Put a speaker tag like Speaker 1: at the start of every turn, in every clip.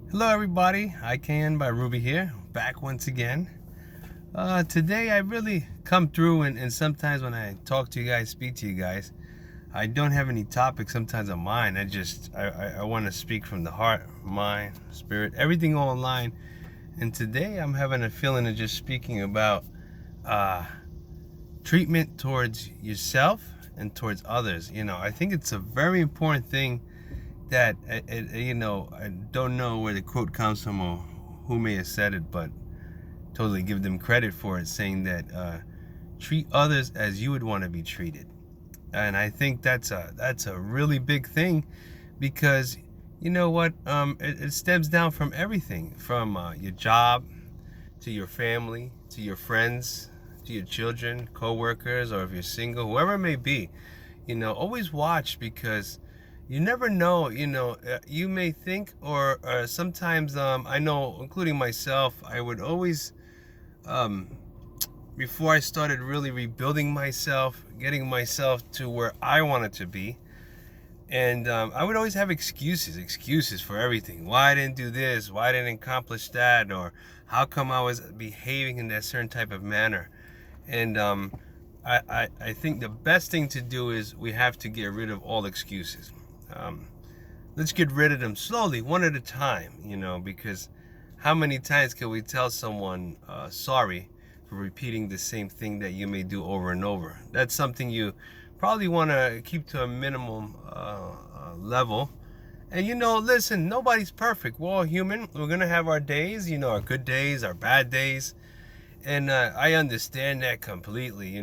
Speaker 1: Hello everybody, I Can by Rubey here, back once again. Today I really come through and sometimes when I talk to you guys, speak to you guys, I don't have any topics sometimes on mine. I want to speak from the heart, mind, spirit, everything all in line. And today I'm having a feeling of just speaking about uh, treatment towards yourself and towards others. I think it's a very important thing that I don't know where the quote comes from or who may have said it, but totally give them credit for it, saying that treat others as you would want to be treated. And I think that's a really big thing, because you know what, it stems down from everything, from your job to your family to your friends to your children, co-workers, or if you're single, whoever it may be. Always watch, because you never know. You may think, or sometimes, I know, including myself, I would always, um, before I started really rebuilding myself, getting myself to where I wanted to be, and I would always have excuses for everything. Why I didn't do this, why I didn't accomplish that, or how come I was behaving in that certain type of manner. And I think the best thing to do is we have to get rid of all excuses. Um, let's get rid of them slowly, one at a time, because how many times can we tell someone sorry for repeating the same thing that you may do over and over? That's something you probably want to keep to a minimum level. And listen, nobody's perfect. We're all human. We're going to have our days, our good days, our bad days. And I understand that completely.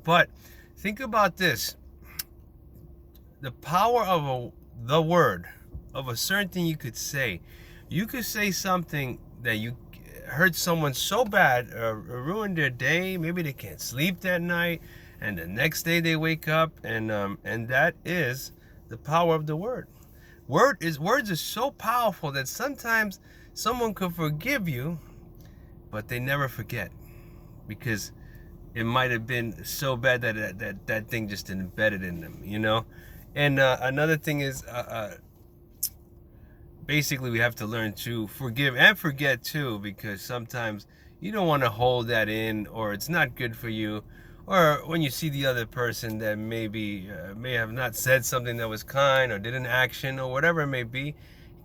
Speaker 1: But think about this: the power of the word, of a certain thing you could say. You could say something that you hurt someone so bad, ruined their day. Maybe they can't sleep that night, and the next day they wake up, and that is the power of the word. Words are so powerful that sometimes someone could forgive you, but they never forget, because it might have been so bad that thing just embedded in them. And another thing is, basically, we have to learn to forgive and forget too, because sometimes you don't want to hold that in, or it's not good for you. Or when you see the other person that maybe may have not said something that was kind, or did an action, or whatever it may be, you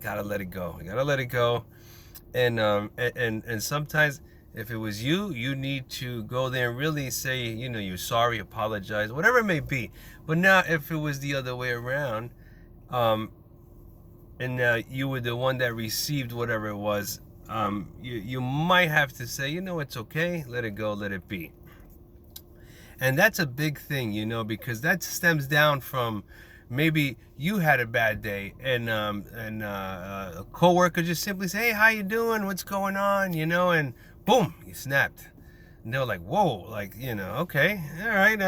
Speaker 1: gotta let it go. You gotta let it go. And sometimes, if it was you, you need to go there and really say, you're sorry, apologize, whatever it may be. But now, if it was the other way around, and you were the one that received whatever it was, you might have to say, it's okay, let it go, let it be. And that's a big thing, because that stems down from, maybe you had a bad day, and a coworker just simply say, hey, how you doing? What's going on? And boom, you snapped. And they're like, whoa, like, okay, all right,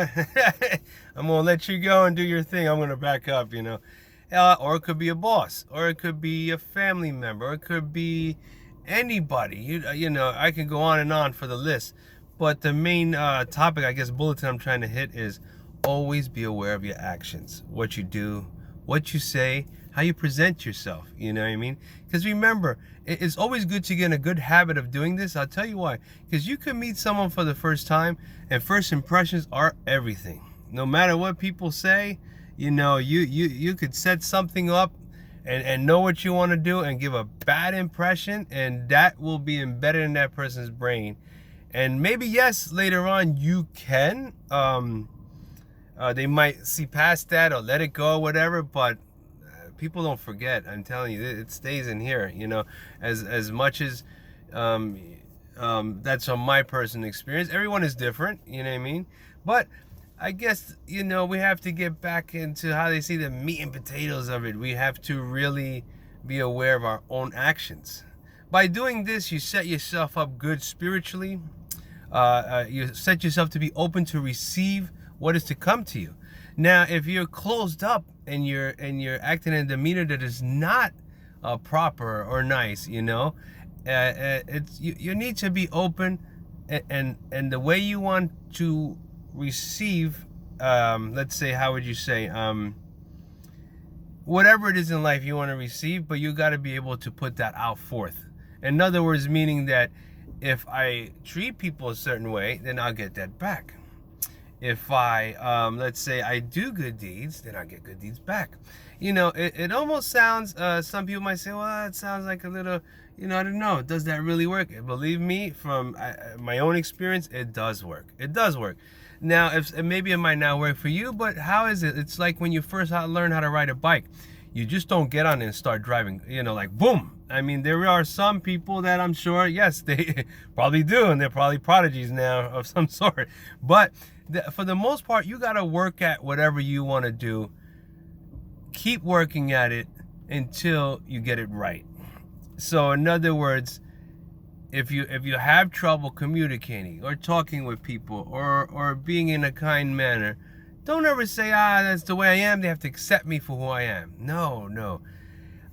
Speaker 1: I'm gonna let you go and do your thing. I'm gonna back up, or it could be a boss, or it could be a family member, or it could be anybody. I can go on and on for the list. But the main topic, I guess, bulletin I'm trying to hit is always be aware of your actions, what you do, what you say, how you present yourself. You know what I mean? Because remember, it's always good to get in a good habit of doing this. I'll tell you why. Because you could meet someone for the first time, and first impressions are everything. No matter what people say, you could set something up and know what you want to do and give a bad impression, and that will be embedded in that person's brain. And maybe, yes, later on you can, they might see past that or let it go, whatever, but people don't forget. I'm telling you, it stays in here, as much as that's from my personal experience. Everyone is different, you know what I mean? But I guess, we have to get back into how they see the meat and potatoes of it. We have to really be aware of our own actions. By doing this, you set yourself up good spiritually. You set yourself to be open to receive what is to come to you. Now, if you're closed up and you're acting in a demeanor that is not proper or nice, you need to be open, and the way you want to receive, let's say, how would you say, whatever it is in life you want to receive, but you got to be able to put that out forth. In other words, meaning that if I treat people a certain way, then I'll get that back. If I, let's say I do good deeds, then I get good deeds back. It almost sounds, some people might say, well, it sounds like a little, I don't know. Does that really work? Believe me, from my own experience, it does work. It does work. Now, maybe it might not work for you, but how is it? It's like when you first learn how to ride a bike. You just don't get on it and start driving, like boom. I mean, there are some people that I'm sure, yes, they probably do, and they're probably prodigies now of some sort. But for the most part, you got to work at whatever you want to do. Keep working at it until you get it right. So in other words, if you have trouble communicating or talking with people or being in a kind manner, don't ever say, that's the way I am. They have to accept me for who I am. No.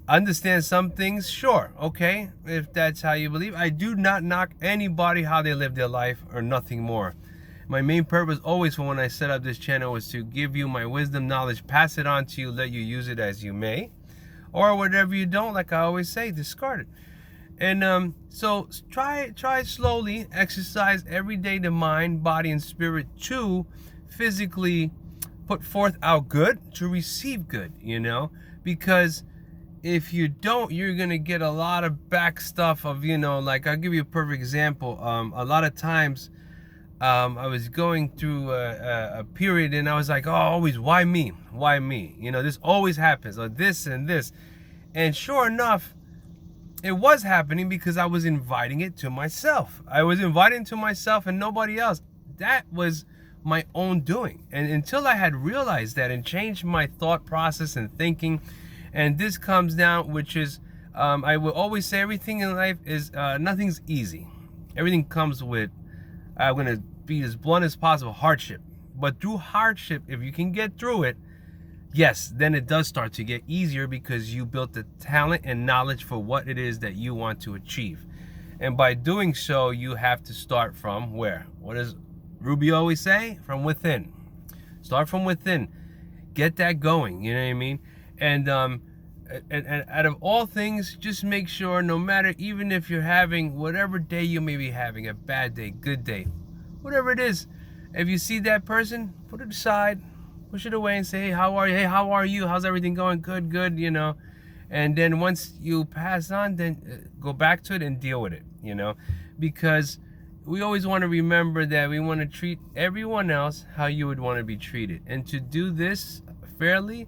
Speaker 1: Understand some things, sure, okay, if that's how you believe. I do not knock anybody how they live their life or nothing more. My main purpose always for when I set up this channel was to give you my wisdom, knowledge, pass it on to you, let you use it as you may. Or whatever you don't, like I always say, discard it. And so try slowly, exercise every day the mind, body, and spirit to physically put forth out good to receive good, because if you don't, you're gonna get a lot of back stuff of, like I'll give you a perfect example. A lot of times I was going through a period and I was like, always, why me? This always happens, or this and this. And sure enough, it was happening because I was inviting it to myself. I was inviting to myself and nobody else. That was my own doing. And until I had realized that and changed my thought process and thinking, and this comes down, which is, I will always say everything in life is, nothing's easy. Everything comes with, I'm going to be as blunt as possible, hardship. But through hardship, if you can get through it, yes, then it does start to get easier because you built the talent and knowledge for what it is that you want to achieve. And by doing so, you have to start from where? What does Rubey always say? From within. Start from within. Get that going, you know what I mean? And out of all things, just make sure, no matter, even if you're having whatever day you may be having, a bad day, good day, whatever it is, if you see that person, put it aside, push it away and say, hey, how are you? Hey, how are you? How's everything going? Good, And then once you pass on, then go back to it and deal with it, because we always want to remember that we want to treat everyone else how you would want to be treated. And to do this fairly,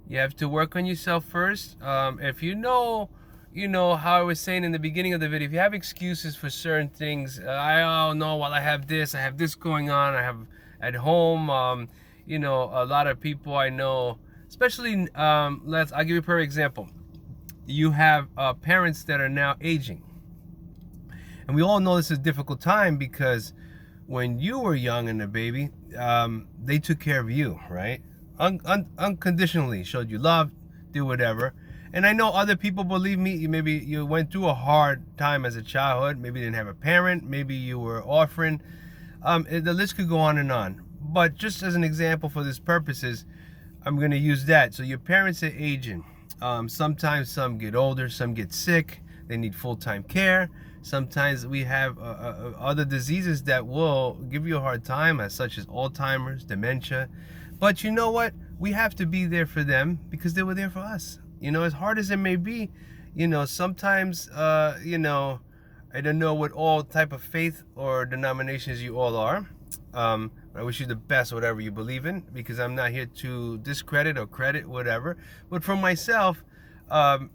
Speaker 1: you have to work on yourself first. If how I was saying in the beginning of the video, if you have excuses for certain things, I don't know, I have this going on, I have at home, a lot of people I know, especially, I'll give you a perfect example. You have parents that are now aging. And we all know this is a difficult time because when you were young and a baby, they took care of you, right? Unconditionally, showed you love, do whatever. And I know other people, believe me, maybe you went through a hard time as a childhood, maybe you didn't have a parent, maybe you were orphan. The list could go on and on. But just as an example for this purposes, I'm going to use that. So your parents are aging. Sometimes some get older, some get sick, they need full-time care. Sometimes we have other diseases that will give you a hard time, as such as Alzheimer's, dementia. But you know what? We have to be there for them because they were there for us. As hard as it may be, sometimes, I don't know what all type of faith or denominations you all are. I wish you the best, whatever you believe in, because I'm not here to discredit or credit, whatever. But for myself, I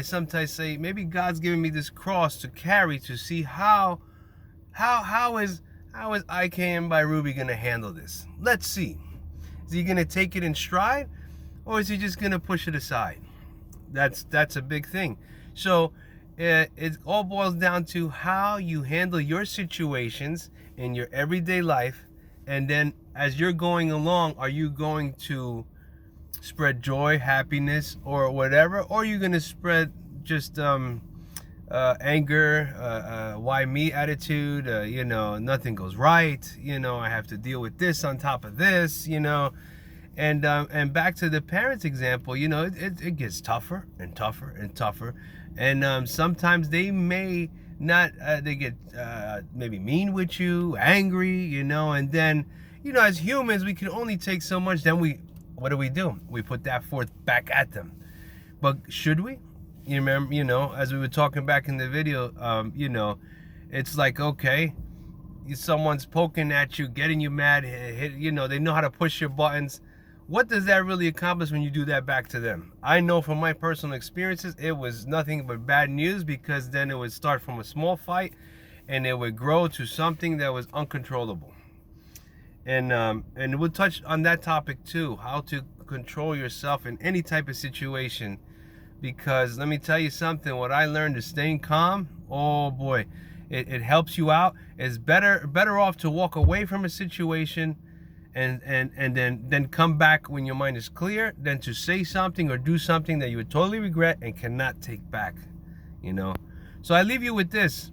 Speaker 1: sometimes say, maybe God's giving me this cross to carry to see how is IKM by Rubey going to handle this? Let's see. Is he going to take it in stride, or is he just going to push it aside? That's a big thing. So it all boils down to how you handle your situations in your everyday life, and then as you're going along, are you going to spread joy, happiness, or whatever, or are you going to spread just anger, why me attitude, nothing goes right, I have to deal with this on top of this, And back to the parents example, you know, it gets tougher and tougher and tougher. And sometimes they may not, they get maybe mean with you, angry, you know, and then, you know, as humans, we can only take so much. Then what do? We put that forth back at them. But should we? You remember, you know, as we were talking back in the video, you know, it's like, okay, someone's poking at you, getting you mad, you know, they know how to push your buttons. What does that really accomplish when you do that back to them? I know from my personal experiences, it was nothing but bad news, because then it would start from a small fight and it would grow to something that was uncontrollable. And we'll touch on that topic too, how to control yourself in any type of situation. Because let me tell you something, what I learned is staying calm, oh boy, it helps you out. It's better off to walk away from a situation and then come back when your mind is clear, than to say something or do something that you would totally regret and cannot take back, you know. So I leave you with this.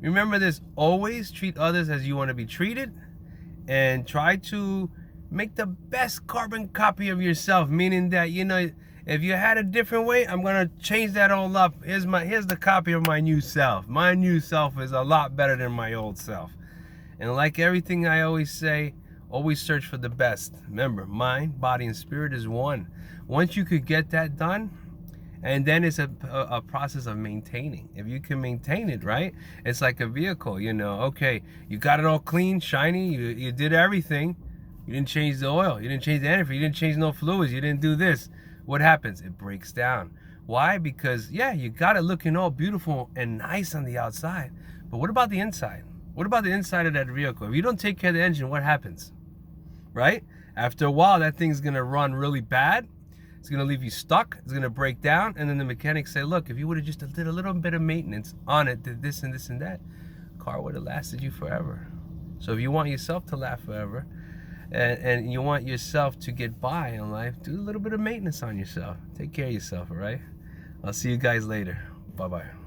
Speaker 1: Remember this: always treat others as you want to be treated, and try to make the best carbon copy of yourself, meaning that, you know, if you had a different way, I'm gonna change that all up. Here's the copy of my new self. My new self is a lot better than my old self. And like everything I always say, always search for the best. Remember, mind, body, and spirit is one. Once you could get that done, and then it's a process of maintaining. If you can maintain it, right? It's like a vehicle, you know. Okay, you got it all clean, shiny, you did everything. You didn't change the oil, you didn't change the antifreeze, you didn't change no fluids, you didn't do this. What happens? It breaks down. Why? Because, yeah, you got it looking all beautiful and nice on the outside. But what about the inside? What about the inside of that vehicle? If you don't take care of the engine, what happens? Right? After a while, that thing's going to run really bad. It's going to leave you stuck. It's going to break down. And then the mechanics say, look, if you would have just did a little bit of maintenance on it, did this and this and that, car would have lasted you forever. So if you want yourself to last forever, and you want yourself to get by in life, do a little bit of maintenance on yourself. Take care of yourself, all right? I'll see you guys later. Bye-bye.